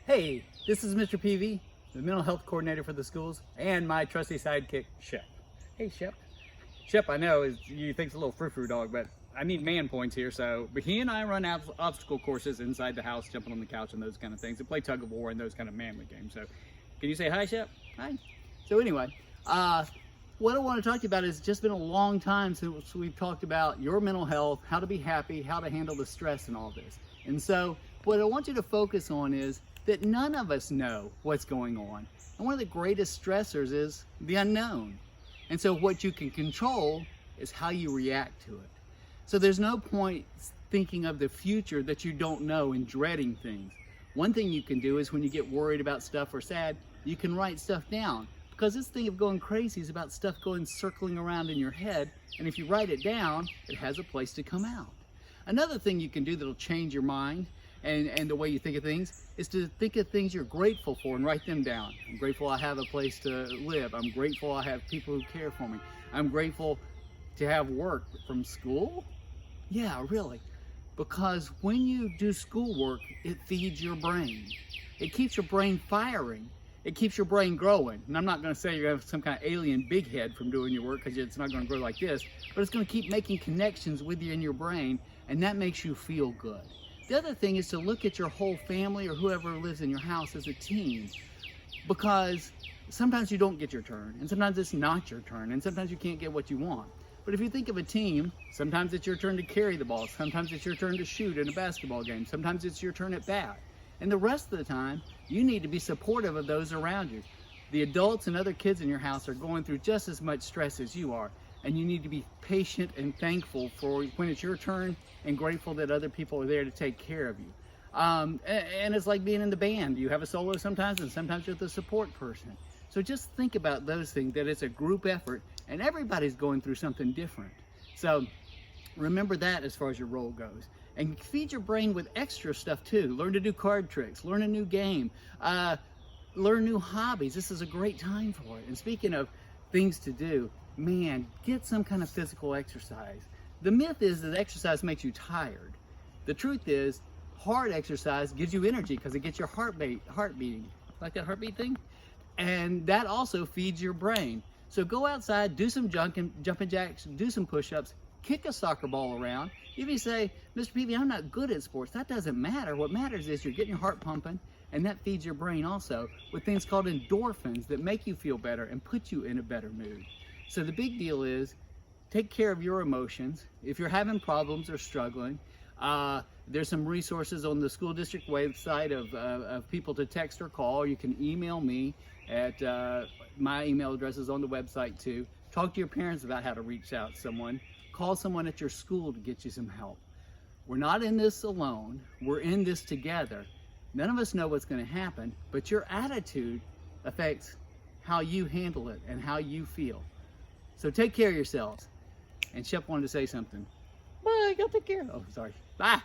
Hey, this is Mr. Peavy, the mental health coordinator for the schools, and my trusty sidekick, Shep. Hey, Shep. Shep, I know, you think it's a little frou-frou dog, but I need man points here, but he and I run obstacle courses inside the house, jumping on the couch and those kind of things, and play tug of war and those kind of manly games. So, can you say hi, Shep? Hi. So anyway, what I want to talk to you about is just been a long time since we've talked about your mental health, how to be happy, how to handle the stress and all this. And so, what I want you to focus on is that none of us know what's going on. And one of the greatest stressors is the unknown. And so what you can control is how you react to it. So there's no point thinking of the future that you don't know and dreading things. One thing you can do is when you get worried about stuff or sad, you can write stuff down. Because this thing of going crazy is about stuff going circling around in your head. And if you write it down, it has a place to come out. Another thing you can do that'll change your mind and the way you think of things is to think of things you're grateful for and write them down. I'm grateful I have a place to live. I'm grateful I have people who care for me. I'm grateful to have work from school. Yeah, really. Because when you do schoolwork, it feeds your brain. It keeps your brain firing. It keeps your brain growing. And I'm not going to say you have some kind of alien big head from doing your work, because it's not going to grow like this, but it's going to keep making connections with you in your brain, and that makes you feel good. The other thing is to look at your whole family or whoever lives in your house as a team, because sometimes you don't get your turn, and sometimes it's not your turn, and sometimes you can't get what you want. But if you think of a team, sometimes it's your turn to carry the ball, sometimes it's your turn to shoot in a basketball game, sometimes it's your turn at bat. And the rest of the time, you need to be supportive of those around you. The adults and other kids in your house are going through just as much stress as you are, and you need to be patient and thankful for when it's your turn and grateful that other people are there to take care of you. And it's like being in the band. You have a solo sometimes, and sometimes you're the support person. So just think about those things, that it's a group effort, and everybody's going through something different. So remember that as far as your role goes. And feed your brain with extra stuff too. Learn to do card tricks, learn a new game, learn new hobbies. This is a great time for it. And speaking of things to do, man, get some kind of physical exercise. The myth is that exercise makes you tired. The truth is, hard exercise gives you energy because it gets your heart beating. Like that heartbeat thing? And that also feeds your brain. So go outside, do some jumping jacks, do some push-ups, kick a soccer ball around. If you say, Mr. Peavy, I'm not good at sports, that doesn't matter. What matters is you're getting your heart pumping, and that feeds your brain also with things called endorphins that make you feel better and put you in a better mood. So the big deal is, take care of your emotions. If you're having problems or struggling, there's some resources on the school district website of people to text or call. You can email me at my email address is on the website too. Talk to your parents about how to reach out to someone. Call someone at your school to get you some help. We're not in this alone. We're in this together. None of us know what's going to happen, but your attitude affects how you handle it and how you feel. So take care of yourselves. And Shep wanted to say something. Bye, go take care. Oh, sorry. Bye.